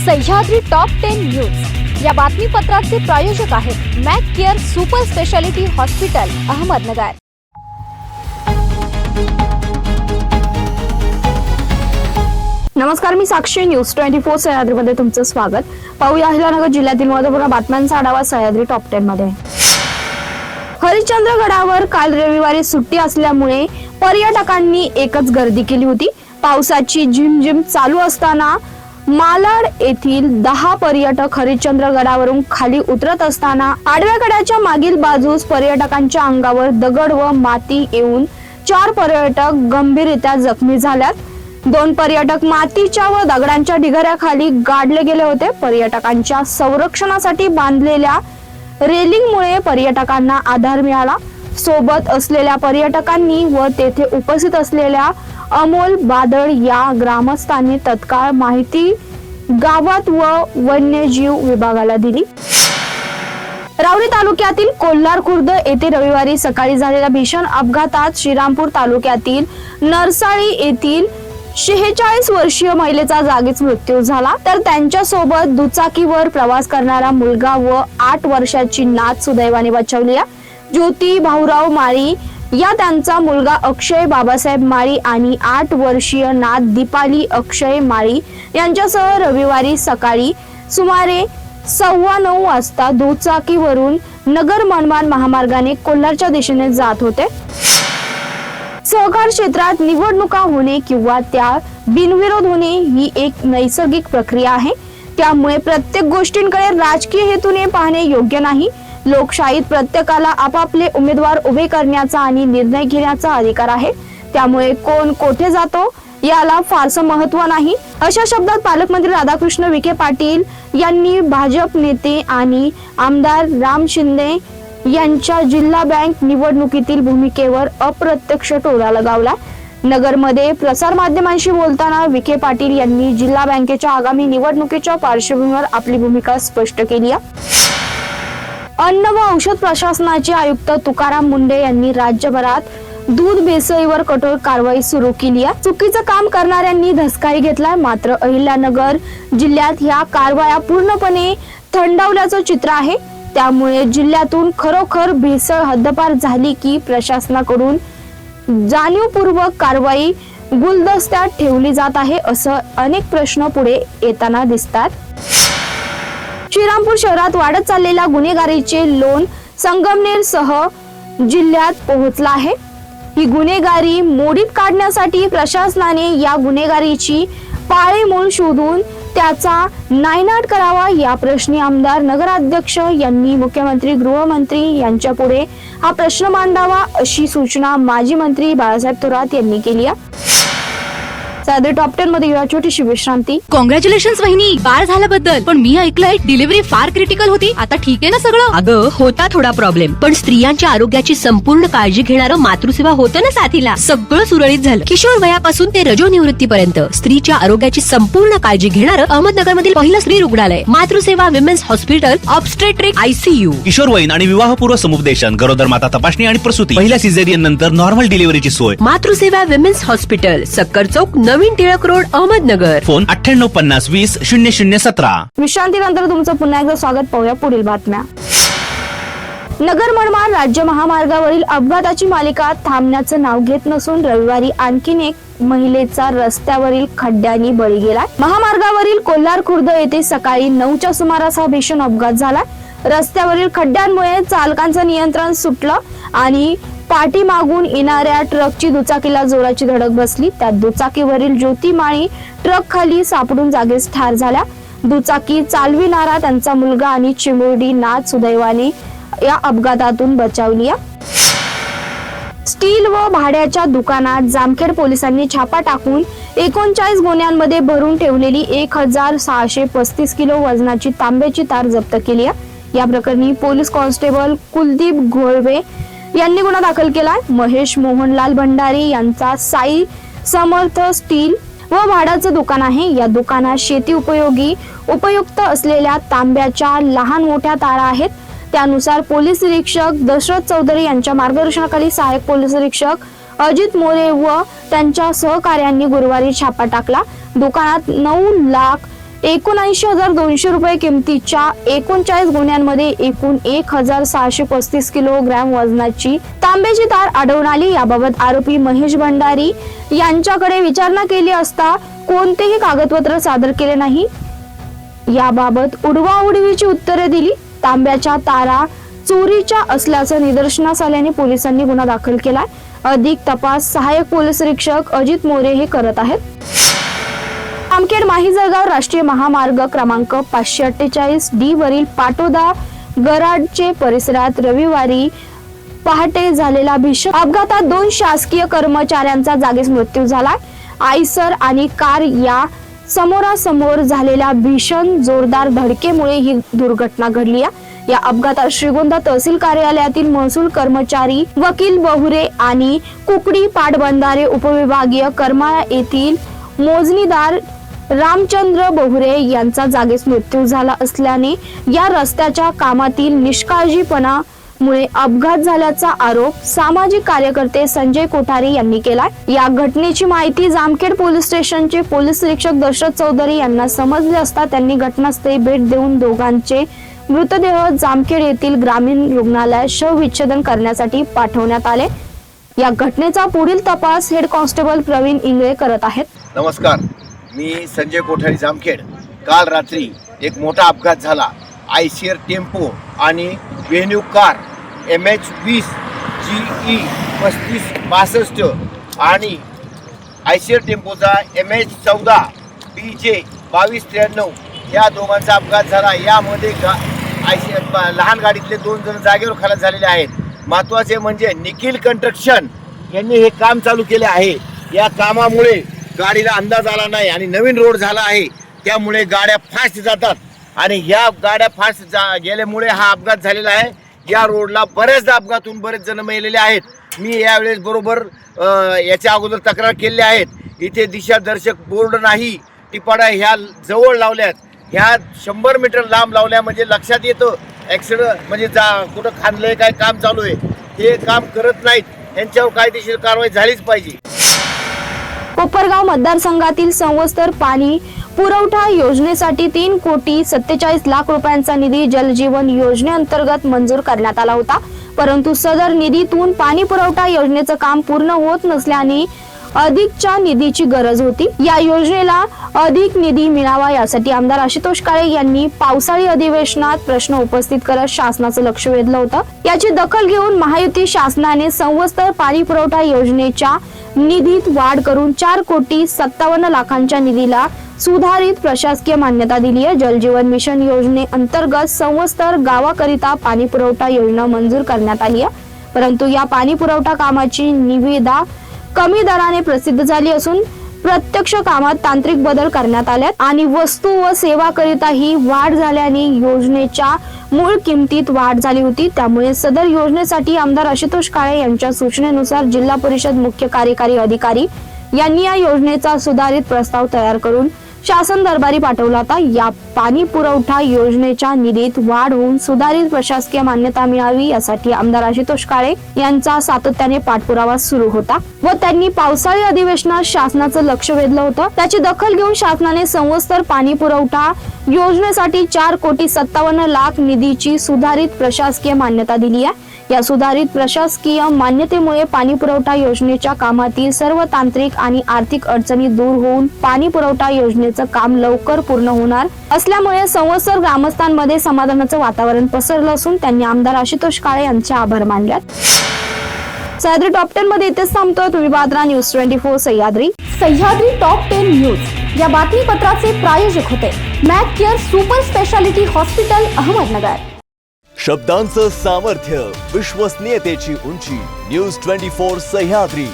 Sahyadri top 10 news या बातमीपत्राचे प्रायोजक आहेत Mac Care super speciality hospital Ahmednagar. नमस्कार, मी साक्षी न्यूज 24 सह्याद्रीमध्ये तुमचं स्वागत। पाहूया अहिल्यानगर जिल्ह्यातील महत्त्वपूर्ण बातम्यांचा आढावा सह्याद्री टॉप 10 मध्ये। हरिश्चंद्रगडावर काल रविवारी सुट्टी असल्यामुळे पर्यटकांनी एकच गर्दी केली होती। पावसाची झिमझिम चालू असताना मालाड येथील 10 पर्यटक हरिश्चंद्रगडावरून खाली उतरत असताना आडव्या कड्याच्या मागील बाजूस पर्यटकांच्या अंगावर दगड व माती येऊन 4 पर्यटक गंभीररित्या जखमी झाल्यात। 2 पर्यटक मातीच्या व दगडांच्या ढिगाऱ्याखाली गाडले गेले होते। पर्यटकांच्या संरक्षणासाठी बांधलेल्या रेलिंगमुळे पर्यटकांना आधार मिळाला। सोबत असलेल्या पर्यटकांनी व तेथे उपस्थित असलेल्या अमोल बादळ या ग्रामस्थांनी तत्काळ माहिती गावात व वन्यजीव विभागाला दिली। रावरी तालुक्यातील कोल्हार खुर्द येथे रविवारी सकाळी झालेल्या भीषण अपघातात श्रीरामपूर तालुक्यातील नरसाळी येथील 46 वर्षीय महिलेचा जागीच मृत्यू झाला, तर त्यांच्या सोबत दुचाकीवर प्रवास करणारा मुलगा व 8 वर्षाची नात सुदैवाने बचावली। ज्योती भाऊराव माळी या त्यांचा मुलगा अक्षय बाबासाहेब माळी आणि 8 वर्षीय नात दीपाली अक्षय माळी यांच्यासह रविवारी सकाळी सुमारे 9:15 वाजता दुचाकीवरून नगर मनमाड महामार्गाने कोल्हारच्या दिशेने जात होते। सहकार क्षेत्रात निवडणुका होणे किंवा त्या बिनविरोध होणे ही एक नैसर्गिक प्रक्रिया आहे, त्यामुळे प्रत्येक गोष्टींकडे राजकीय हेतूने पाहणे योग्य नाही। लोकशाहीत प्रत्येकाला आपापले उमेदवार उभे करण्याचा आणि निर्णय घेण्याचा अधिकार आहे, त्यामुळे कोण कोठे जातो याला फारसं महत्त्व नाही, अशा शब्दात पालकमंत्री राधाकृष्ण विखे पाटील यांनी भाजप नेते आणि आमदार राम शिंदे यांच्या जिल्हा बँक निवडणुकीतील भूमिकेवर अप्रत्यक्ष टोला लगावला। नगरमध्ये प्रसार माध्यमांशी बोलताना विखे पाटील यांनी जिल्हा बँकेच्या आगामी निवडणुकीच्या पार्श्वभूमीवर आपली भूमिका स्पष्ट केली आहे। अन्न व औषध प्रशासनाचे आयुक्त तुकाराम मुंडे यांनी राज्यभरात दूध भेसळीवर कठोर कारवाई सुरू केली आहे। चुकीचं काम करणाऱ्यांनी धसकाही घेतलाय, मात्र अहिल्यानगर जिल्ह्यात ह्या कारवाया पूर्णपणे थंडावल्याचं चित्र आहे। त्यामुळे जिल्ह्यातून खरोखर भेसळ हद्दपार झाली की प्रशासनाकडून जाणीवपूर्वक कारवाई गुलदस्त्यात ठेवली जात आहे, असं अनेक प्रश्न पुढे येताना दिसतात। श्रीरामपूर शहरात वाढत चाललेल्या गुन्हेगारीचे लोण संगमनेर सह जिल्ह्यात पोहोचला आहे। ही गुन्हेगारी मोडीत काढण्यासाठी प्रशासनाने या गुन्हेगारीची पाळेमूळ शोधून त्याचा नायनाट करावा, या प्रश्नी आमदार नगराध्यक्ष यांनी मुख्यमंत्री गृहमंत्री यांच्या पुढे हा प्रश्न मांडावा, अशी सूचना माजी मंत्री बाळासाहेब थोरात यांनी केली आहे। सह्याद्री टॉप 10 मध्ये या छोटीशी विश्रांती। कॉंग्रॅच्युलेशन्स वहिनी, बाळ झाल्याबद्दल। पण मी ऐकलंय डिलिव्हरी फार क्रिटिकल होती, आता ठीक आहे ना सगळं? अगं होता थोडा प्रॉब्लेम, पण स्त्रियांच्या आरोग्याची संपूर्ण काळजी घेणारं मातृसेवा होतं ना साथीला। सगळं सुरळीत झालं। किशोर वयापासून ते रजोनिवृत्तीपर्यंत स्त्रीच्या आरोग्याची संपूर्ण काळजी घेणारं अहमदनगर मधील पहिलं स्त्री रुग्णालय Matruseva women's hospital obstetric ICU। किशोरवयीन आणि विवाहपूर्व समुपदेशन, गरोदर माता तपासणी आणि प्रसूती, पहिल्या सिझेरियन नंतर नॉर्मल डिलिव्हरीची सोय। मातृसेवा विमेन्स हॉस्पिटल, सक्कर चौक, नवीन टिळक रोड, अहमदनगर। फोन 9850200017। विश्रांतीनंतर तुमचं पुन्हा एकदा स्वागत। पाहूया पुढील बातम्या। नगर मनमाड राज्य महामार्गावरील अपघाताची मालिका थांबण्याचं नाव घेत नसून रविवारी आणखीन एक महिलेचा रस्त्यावरील खड्ड्यांनी बळी गेला। महामार्गावरील कोल्हार खुर्द येथे सकाळी 9च्या सुमारास हा भीषण अपघात झाला। रस्त्यावरील खड्ड्यांमुळे चालकांचं नियंत्रण सुटलं आणि पाठीमागून येणाऱ्या ट्रकची दुचाकीला जोराची धडक बसली। त्यात दुचाकीवरील ज्योती माळी ट्रक खाली सापडून जागीच ठार झाल्या। दुचाकी चालविणारा त्यांचा मुलगा आणि चिमुरडी नात सुदैवाने या अपघातातून बचावली। स्टील व भाड्याच्या दुकानात जामखेड पोलिसांनी छापा टाकून 39 गोण्यांमध्ये भरून ठेवलेली 1635 किलो वजनाची तांब्याची तार जप्त केली आहे। या प्रकरणी पोलीस कॉन्स्टेबल कुलदीप घोळवे यांनी गुन्हा दाखल केला। महेश मोहनलाल भंडारी यांचा साई समर्थ स्टील व भाड्याचं दुकान आहे। या दुकानात शेती उपयुक्त असलेल्या तांब्याच्या लहान मोठ्या तारा आहेत। त्यानुसार पोलीस निरीक्षक दशरथ चौधरी यांच्या मार्गदर्शनाखाली सहाय्यक पोलीस निरीक्षक अजित मोरे व त्यांच्या सहकार्यांनी गुरुवारी छापा टाकला। दुकानात 9 79,200 रुपये किमतीच्या 39 गुन्ह्यांमध्ये एकूण 1,635 किलोग्रॅम वजनाची तांब्याची तार आढळून आली। याबाबत आरोपी महेश भंडारी यांच्याकडे विचारणा केली असता कोणतेही कागदपत्र सादर केले नाही। याबाबत उडवाउडवीची उत्तरे दिली। तांब्याच्या तारा चोरीच्या असल्याचं निदर्शनास आल्याने पोलिसांनी गुन्हा दाखल केलाय। अधिक तपास सहाय्यक पोलीस निरीक्षक अजित मोरे हे करत आहेत। जामखेड माहीजळगाव राष्ट्रीय महामार्ग क्रमांक 548 डी वरील पाटोदा गराडचे परिसरात रविवारी पहाटे झालेल्या भीषण अपघातात 2 शासकीय कर्मचाऱ्यांचा जागीच मृत्यू झाला। आयसर आणि कार या समोरासमोर झालेल्या भीषण जोरदार धडकेमुळे ही दुर्घटना घडली आहे। या अपघातात श्रीगोंदा तहसील कार्यालयातील महसूल कर्मचारी वकील बहुरे आणि कुकडी पाटबंधारे उपविभागीय करमाळा येथील मोजणीदार रामचंद्र बहुरे यांचा जागीच मृत्यू झाला असल्याने या रस्त्याच्या कामातील निष्काळजीपणामुळे अपघात झाल्याचा आरोप सामाजिक कार्यकर्ते संजय कोठारे यांनी केलाय। या घटनेची माहिती जामखेड पोलीस स्टेशनचे पोलीस निरीक्षक दशरथ चौधरी यांना समजले असता त्यांनी घटनास्थळी भेट देऊन दोघांचे मृतदेह जामखेड येथील ग्रामीण रुग्णालयात शवविच्छेदन करण्यासाठी पाठवण्यात आले। या घटनेचा पुढील तपास हेड कॉन्स्टेबल प्रवीण इंगळे करत आहेत। नमस्कार, मी संजय कोठारी जामखेड। काल रात्री एक मोठा अपघात झाला। आयशर टेम्पो आणि व्हेन्यू कार MH20 GE 3562 आणि आयशर टेम्पोचा MH14 BJ 2293 या दोघांचा अपघात झाला। यामध्ये लहान गाडीतले 2 जण जागेवर खलास झालेले आहेत। महत्त्वाचे म्हणजे निखिल कंस्ट्रक्शन यांनी हे काम चालू केले आहे। या कामामुळे गाडीला अंदाज आला नाही आणि नवीन रोड झाला आहे, त्यामुळे गाड्या फास्ट जातात आणि ह्या गाड्या फास्ट गेल्यामुळे हा अपघात झालेला आहे। या रोडला बऱ्याचदा अपघातून बरेच जण मेलेले आहेत। मी यावेळेस बरोबर याच्या अगोदर तक्रार केली आहेत। इथे दिशादर्शक बोर्ड नाही, टिपाडा ह्या जवळ लावल्यात, ह्या 100 मीटर लांब लावल्या म्हणजे लक्षात येतं ॲक्सिडेंट म्हणजे कुठं खांदलंय, काय काम चालू आहे, हे काम करत नाहीत। यांच्यावर कायदेशीर कारवाई झालीच पाहिजे। कोपरगाव मतदारसंघातील संवत्सर पाणी पुरवठा योजनेसाठी 3,47 लाख रुपयांचा निधी जलजीवन योजनेअंतर्गत मंजूर करण्यात आला होता, परंतु सदर निधीतून पाणी पुरवठा योजनेचं काम पूर्ण होत नसल्याने अधिकच्या निधीची गरज होती। या योजनेला अधिक निधी मिळावा यासाठी आमदार आशुतोष काळे यांनी पावसाळी अधिवेशनात प्रश्न उपस्थित करत शासनाचं लक्ष वेधलं होतं। याची दखल घेऊन महायुती शासनाने संवत्सर पाणी पुरवठा योजनेच्या निधीत वाढ करून 4,57 लाखांच्या निधीला सुधारित प्रशासकीय मान्यता दिली आहे। जलजीवन मिशन योजनेअंतर्गत संवत्सर गावाकरिता पाणी पुरवठा योजना मंजूर करण्यात आली आहे, परंतु या पाणी पुरवठा कामाची निविदा कमी दराने प्रसिद्ध झाली असून प्रत्यक्ष कामात तांत्रिक बदल करण्यात आल्यात आणि वस्तू व सेवा करिताही वाढ झाल्याने योजनेच्या मूळ किमतीत वाढ झाली होती। त्यामुळे सदर योजनेसाठी आमदार आशुतोष काळे यांच्या सूचनेनुसार जिल्हा परिषद मुख्य कार्यकारी अधिकारी यांनी या योजनेचा सुधारित प्रस्ताव तयार करून शासन दरबारी पाठवला होता। या पाणी पुरवठा योजनेच्या निधीत वाढ होऊन सुधारित प्रशासकीय मान्यता मिळावी यासाठी आमदार आशुतोष काळे यांचा सातत्याने पाठपुरावा सुरू होता व त्यांनी पावसाळी अधिवेशनात शासनाचं लक्ष वेधलं होतं। त्याची दखल घेऊन शासनाने संवत्सर पाणी पुरवठा योजनेसाठी 4,57 लाख निधीची सुधारित प्रशासकीय मान्यता दिली आहे। या सुधारित प्रशासकीय मान्यतेमुळे पाणी पुरवठा योजनेच्या कामातील सर्व तांत्रिक आणि आर्थिक अडचणी दूर होऊन पाणी पुरवठा योजनेचं काम लवकर पूर्ण होणार असल्यामुळे संवत्सर ग्रामस्थांमध्ये समाधानाचं वातावरण पसरलं असून त्यांनी आमदार आशुतोष काळे यांचे आभार मानले। सह्याद्री टॉप 10 मध्ये इथेच थांबतोय। तुम्ही पाहता news 24 Sahyadri. Sahyadri top 10 news या बातमीपत्राचे प्रायोजक होते Mac Care super speciality hospital Ahmednagar. शब्दांचं सामर्थ्य, विश्वसनीयतेची उंची, न्यूज 24 सह्याद्री।